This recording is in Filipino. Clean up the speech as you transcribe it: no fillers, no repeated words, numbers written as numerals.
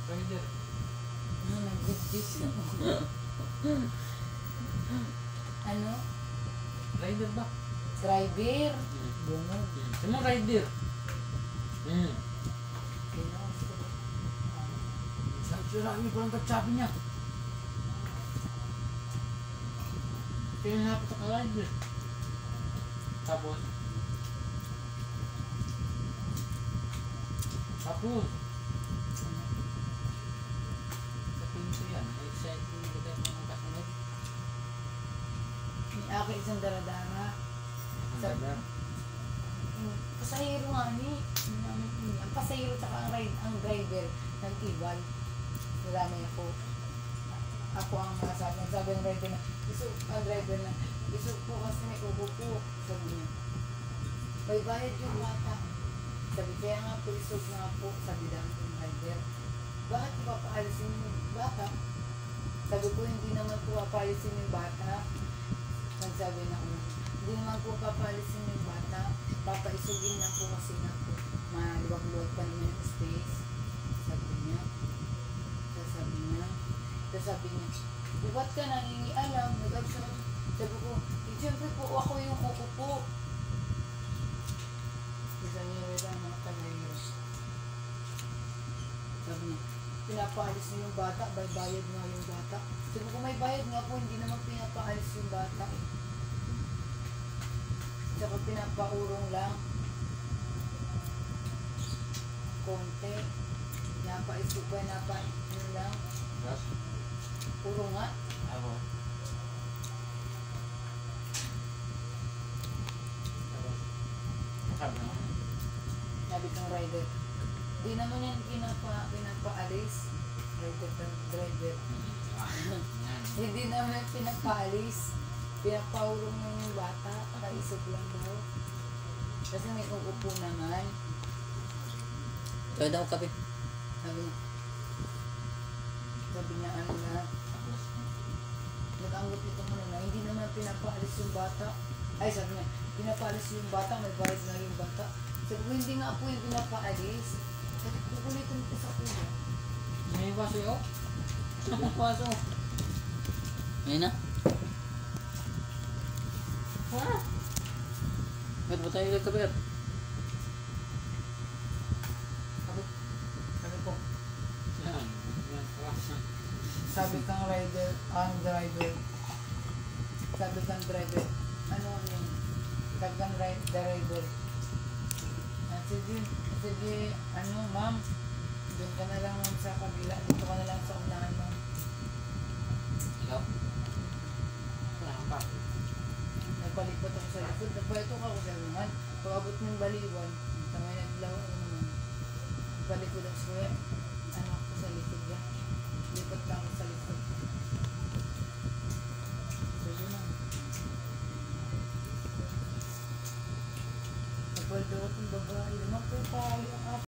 Rider. Nag-gis. Ano? Rider ba? Driver. Bungog. Ano rider? Sabi niyo parang katsabi niya. Kaya napit ako rider. Tapos sabihin ko yan, exciting ko tayo mga kasunod. May aki isang daradara. Pasahero nga ni. Ang pasahero tsaka ang driver nag-iwan. Nalamay ako. Ako ang masabi. Sabi ng driver na, ang driver na, iso po kasi may ubo po. Sabi niya, may bayad yung bata. Sabi, kaya nga po, isog nga po. Sabi lang yung driver, bakit ko papaalisin yung bata? Sabi ko, hindi naman po papaalisin yung bata. Nagsabi na ako, hindi naman po papaalisin yung bata. Papaisugin na po kasi na po. Maluwag-luwag pa naman yung space. Sabi niya. Sabi niya, ba't ka nangingialam? Sabi ko, siyempre po ako yung kukupo. Isa niya rin ang mga kalayo. Sabi niya, pinapaalis niyo yung bata, may bayad nga yung bata. Sabi ko, may bayad nga po, hindi naman pinapaalis yung bata eh. Saka pinapaurong lang. Konti. Napaisugay, napaisugay lang. Yes. Puro nga. Ako. Sabi kong rider, di naman yan pinapaalis. Driver. Hindi naman pinapaalis. Pinapaurong yung bata. Kaisog lang daw. Kasi may uupo naman. Kaya daw kape. Sabi niya ano na, nag-anggot nito muna na, hindi naman pinapaalis yung bata. Ay, sabi niya, pinapaalis yung bata, may bayad na yung bata. Sabi ko, hindi nga po yung pinapaalis. Sabi ko, kukulitin ko sa kuya. May baso yun? May baso. Ngayon na. Ha? Ba't ba tayo nagkape? Sabi ko, Yan. sabi kang rider, ang driver, sabi kang driver, ano yun, sabi kang driver, sige, ano ma'am, doon ka na lang ma'am sa kabila, dito ka na lang sa unahan ma'am. Ikaw? Wala pa. Nagpalipat ako sa likod, nagpalitok ako sa unahan, pag-abot ng baliwan, sa may naglaw, ano naman, nagpalikod ako sa kuya, ano ako sa likod niya, lipat ka ako sa likod. So yun lang. Nagpalitok akong babae, naman po tayo,